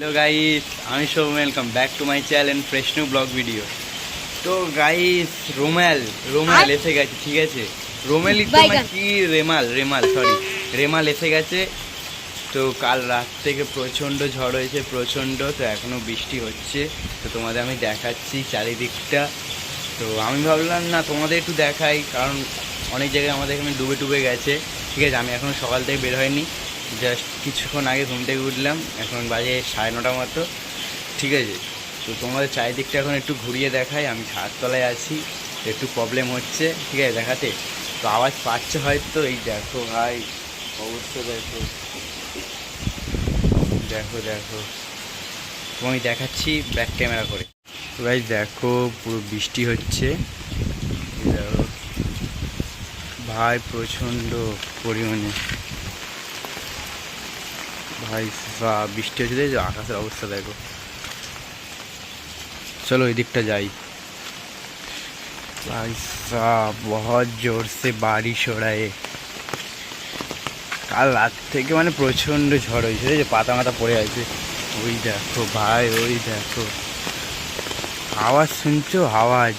Hello guys, আমি Soum, welcome back to my channel fresh new vlog video. তো guys, Romel এসে গেছে, ঠিক আছে? রোমেলই তো কি রেমাল এসে গেছে। তো কাল রাত থেকে প্রচণ্ড ঝড় হয়েছে, প্রচণ্ড। তো এখনও বৃষ্টি হচ্ছে। তো তোমাদের আমি দেখাচ্ছি চারিদিকটা। তো আমি ভাবলাম না তোমাদের একটু দেখাই, কারণ অনেক জায়গায় আমাদের এখানে ডুবে গেছে, ঠিক আছে? আমি এখনও সকাল থেকে বের হয়নি, জাস্ট কিছুক্ষণ আগে ঘুম থেকে উঠলাম, এখন বাজে 9:30 মতো, ঠিক আছে? তো তোমাদের চারিদিকটা এখন একটু ঘুরিয়ে দেখাই। আমি ছাদতলায় আছি, একটু প্রবলেম হচ্ছে, ঠিক আছে দেখাতে। তো আওয়াজ পাচ্ছে হয়তো। এই দেখো ভাই, অবস্থা দেখো, দেখো দেখো, তোমায় দেখাচ্ছি ব্যাক ক্যামেরা করে। তো ভাই দেখো, পুরো বৃষ্টি হচ্ছে ভাই, প্রচণ্ড পরিমাণে ভাই। বৃষ্টি হচ্ছে, দেখো আকাশের অবস্থা দেখো। चलो এই দিকটা যাই। भाई साहब बहुत जोर से बारिश हो रहा है। কাল রাত থেকে মানে প্রচণ্ড ঝড় হয়েছে, যে পাতা মাথা পড়ে আছে। ওই দেখো ভাই, ওই দেখো, আওয়াজ শুনছো? আওয়াজ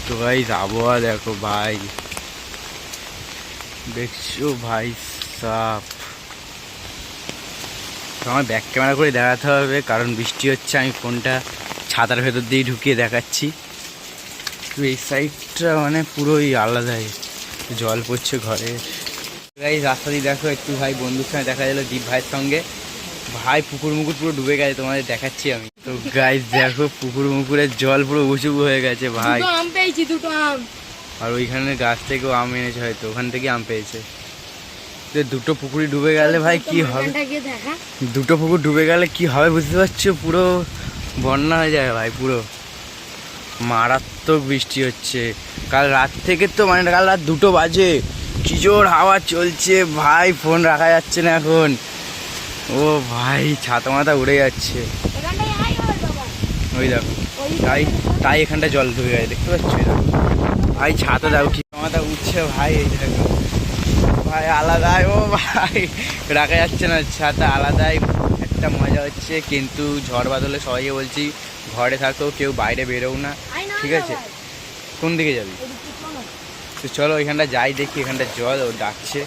তো ভাই, আবহাওয়া দেখো ভাই, দেখছো ভাই সাপ। আমার ব্যাক ক্যামেরা করে দেখাতে হবে, কারণ বৃষ্টি হচ্ছে। আমি ফোনটা ছাতার ভেতর দিয়ে ঢুকিয়ে দেখাচ্ছি। তো এই সাইডটা মানে পুরোই আলাদাই, জল পড়ছে ঘরে। গাইস, রাস্তা দিয়ে দেখো একটু ভাই, বন্ধুর সঙ্গে দেখা গেলো, দীপ ভাইয়ের সঙ্গে। ভাই পুকুর মুকুর পুরো ডুবে গেছে, তোমাদের দেখাচ্ছি আমি। তো গাইস দেখো, পুকুর মুকুরের জল পুরো উঁচু হয়ে গেছে ভাই। আম পেয়েছি, দুটো আম। আর ওইখানে গাছ থেকেও আম এনেছে হয়তো, ওখান থেকে আম পেয়েছে। দুটো পুকুরি ডুবে গেলে ভাই কি হবে? দুটো পুকুর ডুবে গেলে কি হবে বুঝতে পারছো? পুরো বন্যা হয়ে যায় ভাই, পুরো মারাত্মক বৃষ্টি হচ্ছে কাল রাত থেকে। তো মানে কাল রাত 2টো বাজে, কি জোর হাওয়া চলছে ভাই, ফোন রাখা যাচ্ছে না এখন। ও ভাই, ছাতা মাথা উড়ে যাচ্ছে। ওই দেখো, তাই এখানটা জল ঢুকে গেছে, দেখতে পাচ্ছ ভাই? ছাতা দাও, কি মাথা উঠছে ভাই, এই দেখো ভাই, আলাদাই। ও ভাই, রাখা যাচ্ছে না ছাতা, আলাদাই একটা মজা হচ্ছে। কিন্তু ঝড় বাদলে সবাইকে বলছি ঘরে থাকো, কেউ বাইরে বেরোও না, ঠিক আছে? কোন দিকে যাবি? তো চলো ওইখানটা যাই, দেখি এখানটা জল ও ডাকছে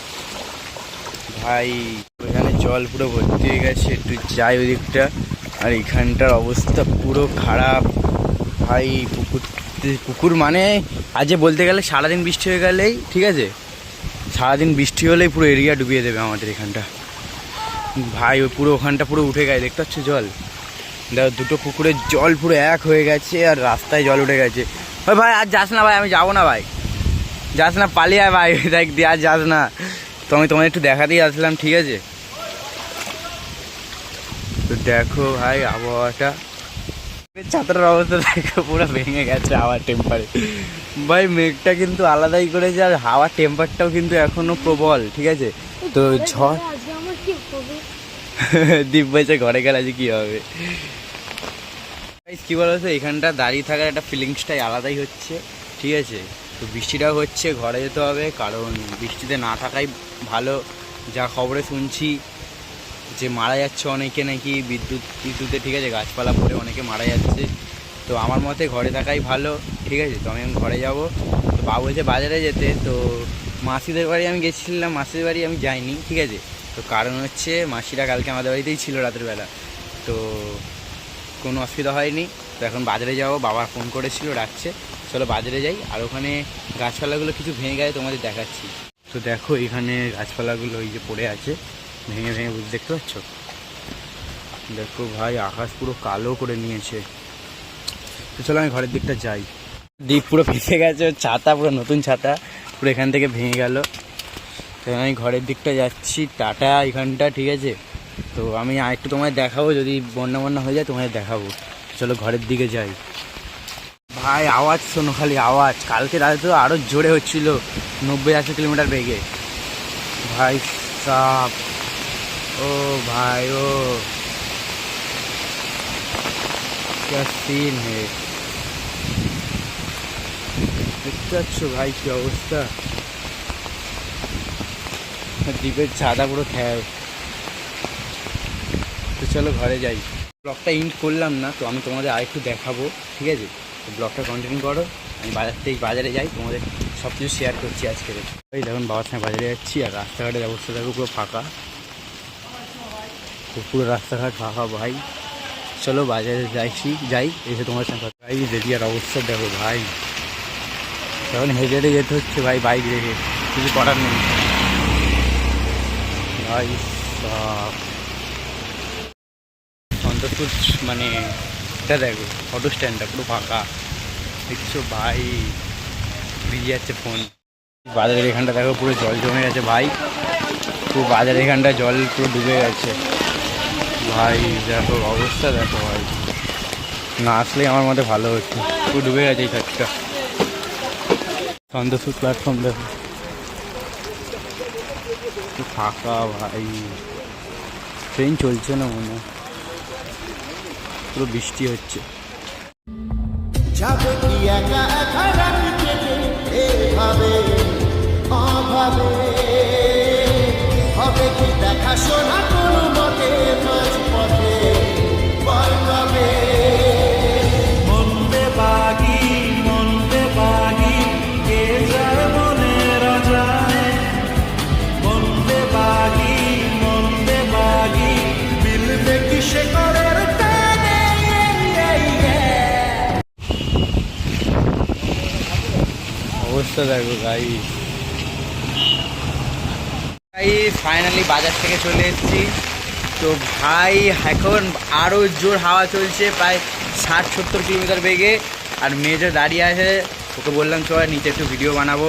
ভাই। ওইখানে জল পুরো ভর্তি হয়ে গেছে, একটু যাই ওই দিকটা। আর এখানটার অবস্থা পুরো খারাপ ভাই। পুকুর মানে আজকে বলতে গেলে সারাদিন বৃষ্টি হয়ে গেলেই, ঠিক আছে, সারাদিন বৃষ্টি হলেই পুরো এরিয়া ডুবিয়ে দেবে আমাদের এখানটা ভাই। ওই পুরো ওখানটা পুরো উঠে গেছে, দেখতে পাচ্ছ জল। দেখো, দুটো পুকুরের জল পুরো এক হয়ে গেছে, আর রাস্তায় জল উঠে গেছে। ওই ভাই আর যাস না ভাই, আমি যাবো না ভাই, যাস না, পালিয়ে আয় ভাই, দেখ দিয়ে আর যাস না। তো আমি তোমার একটু দেখাতেই আসলাম, ঠিক আছে? তো দেখো ভাই আবহাওয়াটা, ছাত্রের অবস্থা দেখো পুরো ভেঙে গেছে হাওয়ার টেম্পারে ভাই। মেঘটা কিন্তু আলাদাই করেছে, আর হাওয়ার টেম্পারটাও কিন্তু এখনো প্রবল, ঠিক আছে? তো ঝড় দ্বীপ বলছে ঘরে গেলে আজ কি হবে। কি বলতো, এখানটা দাঁড়িয়ে থাকার একটা ফিলিংসটাই আলাদাই হচ্ছে, ঠিক আছে? তো বৃষ্টিটাও হচ্ছে, ঘরে যেতে হবে, কারণ বৃষ্টিতে না থাকাই ভালো। যা খবরে শুনছি যে মারা যাচ্ছে অনেকে নাকি বিদ্যুতে, ঠিক আছে, গাছপালা পড়ে অনেকে মারা যাচ্ছে। তো আমার মতে ঘরে থাকাই ভালো, ঠিক আছে? তো আমি ঘরে যাব। তো বাবু বলছে বাজারে যেতে। তো মাসিদের বাড়ি আমি গেছিলাম, মাসিদের বাড়ি আমি যাইনি, ঠিক আছে? তো কারণ হচ্ছে মাসিরা কালকে আমাদের বাড়িতেই ছিল রাতের বেলা, তো কোনো অসুবিধা হয়নি। তো এখন বাজারে যাবো, বাবা ফোন করেছিল, ডাকছে, চলো বাজারে যাই। আর ওখানে গাছপালাগুলো কিছু ভেঙে গেছে, তোমাদের দেখাচ্ছি। তো দেখো এখানে গাছপালাগুলো ওই যে পড়ে আছে, ভেঙে ভেঙে, বুঝতে দেখতে পাচ্ছ? দেখো ভাই, আকাশ পুরো কালো করে নিয়েছে। তো চলো আমি ঘরের দিকটা যাই। দ্বীপ পুরো ফেসে গেছে, ছাতা পুরো নতুন ছাতা পুরো এখান থেকে ভেঙে গেল। তো আমি ঘরের দিকটা যাচ্ছি, টাটা এখানটা, ঠিক আছে? তো আমি আর একটু তোমায় দেখাবো, যদি বন্যা হয়ে যায় তোমাদের দেখাবো। চলো ঘরের দিকে যাই। ভাই আওয়াজ শোনো, খালি আওয়াজ। কালকে রাতে তো আরও জোরে হচ্ছিল, 90-80 কিলোমিটার বেগে ভাই সাপ। ও ভাই, ও क्या सीन है, দেখতে পাচ্ছ ভাই কি অবস্থা। দ্বীপের ছাদা পুরো খ্যার। তো চলো ঘরে যাই। ব্লগটা ইন্ড করলাম না, তো আমি তোমাদের আরেকটু দেখাবো, ঠিক আছে? তো ব্লগটা কন্টিনিউ করো। আমি বাজারে যাই, তোমাদের সব কিছু শেয়ার করছি আজকে। এই দেখুন বাবার সঙ্গে বাজারে যাচ্ছি, আর রাস্তাঘাটের অবস্থা দেখো পুরো ফাঁকা, পুরো রাস্তাঘাট ফাঁকা ভাই। চলো বাজারে যাই এসে তোমার সঙ্গে ভাই রেডিয়ার অবস্থা দেখো ভাই। এখন হেঁটে হেঁটে যেতে হচ্ছে ভাই, বাইক রেখে, কিছু করার নেই ভাই। সন্তোষপুর মানে এটা দেখো অটো স্ট্যান্ডটা পুরো ফাঁকা দেখছো ভাই, ভিজে যাচ্ছে ফোন। বাজারের এখানটা দেখো পুরো জল জমে গেছে ভাই, পুরো বাজারের এখানটা জল পুরো ডুবে গেছে ভাই। দেখো অবস্থা দেখো ভাই, না আসলেই আমার মতে ভালো হচ্ছে, পুরো ডুবে গেছে এই সাইডটা। সন্তোষপুর প্ল্যাটফর্ম দেখো ফাঁকা ভাই, ট্রেন চলছে না মনে হয়, পুরো বৃষ্টি হচ্ছে। যাবে কি একা একা রাতে কেটে এভাবে অভাবে, হবে কি দেখাশোনা কোনো মতে মাঝ পথে বল কবে। মন্দে বাগি কে যায় মনে রাজায়, মন্দে বাগি মিলবে কি সে করের টানে। অবস্থা দেখো গাই। ফাইনালি বাজার থেকে চলে এসেছি। তো ভাই এখন আরও জোর হাওয়া চলছে, প্রায় 60-70 কিলোমিটার বেগে। আর মেজো দাঁড়িয়ে আছে, ওকে বললাম চ নিচে একটু ভিডিও বানাবো,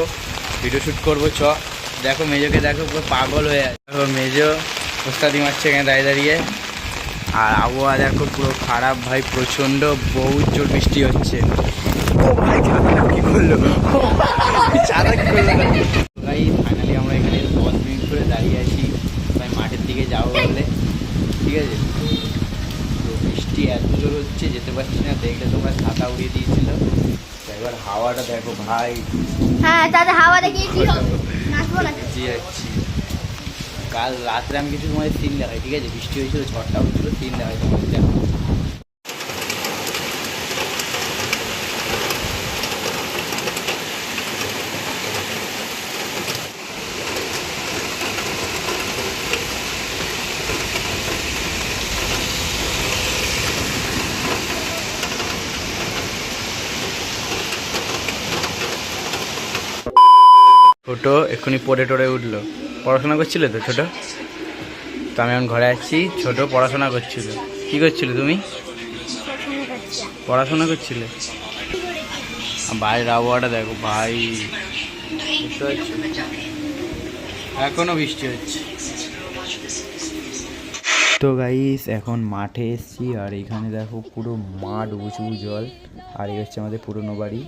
ভিডিও শ্যুট করবো, চ। দেখো মেজোকে দেখো পুরো পাগল হয়ে আছে, দেখো মেজো ওস্তাদি মারছে এখানে দাঁড়িয়ে দাঁড়িয়ে। আর আবহাওয়া দেখো পুরো খারাপ ভাই, প্রচণ্ড বহুত জোর বৃষ্টি হচ্ছে। ও ভাই ছাতাটা কি করলো, ছাতা কি করলো ভাই। ফাইনালি আমরা এখানে 10 মিনিট করে দাঁড়িয়ে আছি ভাই মাঠের দিকে যাবো বলে, ঠিক আছে? তো বৃষ্টি এত জোর হচ্ছে যেতে পারছি না, দেখলে তোমরা ছাতা উড়িয়ে দিয়েছিল। তো এবার হাওয়াটা দেখো ভাই, হ্যাঁ তাতে হাওয়া দেখে কি হবে, নাচবো না। ভিজে যাচ্ছি। কাল রাত্রে আমি কিছু তোমাদের সিন দেখাই, ঠিক আছে? বৃষ্টি হয়েছিল, ঝড়টা হচ্ছিল, সিন দেখাই তোমাদের, দেখো। ছোটো এক্ষুনি পড়ে টড়ে উঠলো। পড়াশোনা করছিলে তো ছোটো? তো আমি এখন ঘরে আসছি, ছোটো পড়াশোনা করছিল। কি করছিলে তুমি? পড়াশোনা করছিলে? বাইরের আবহাওয়াটা দেখো ভাই, বুঝতে পারছো? এখনও বৃষ্টি হচ্ছে। তো গাইস এখন মাঠে এসছি, আর এখানে দেখো পুরো মাঠ উঁচু জল। আর এই হচ্ছে আমাদের পুরনো বাড়ি।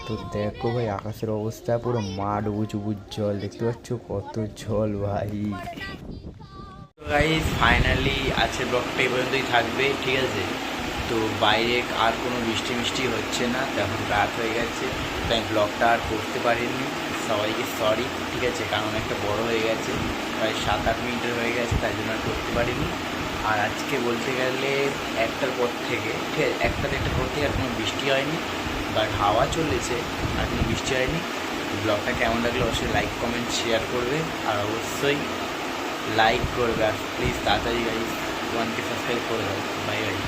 তো দেখো ভাই আকাশের অবস্থা, পুরো মাঠ উঁচু জল, দেখতে পাচ্ছ কত জল ভাই। তো গাইস ফাইনালি আছে ব্লগটা এই পর্যন্তই থাকবে, ঠিক আছে? তো বাইরে আর কোনো বৃষ্টি মিষ্টি হচ্ছে না, তেমন রাত হয়ে গেছে, তাই ব্লগটা আর করতে পারিনি। সবাইকে সরি, ঠিক আছে? কারণ একটা বড় হয়ে গেছে, প্রায় 7-8 মিনিটের হয়ে গেছে, তাই জন্য আর করতে পারিনি। আর আজকে বলতে গেলে 1টার পর থেকে, ঠিক আছে, 1টা-1টার পর থেকে আর কোনো বৃষ্টি হয়নি, বাট হাওয়া চলেছে, আর কোনো বৃষ্টি হয়নি। ব্লগটা কেমন লাগলে অবশ্যই লাইক কমেন্ট শেয়ার করবে, আর অবশ্যই লাইক করবে, আর প্লিজ তাড়াতাড়ি গাইস 1K সাবস্ক্রাইব করে দাও। Bye bye.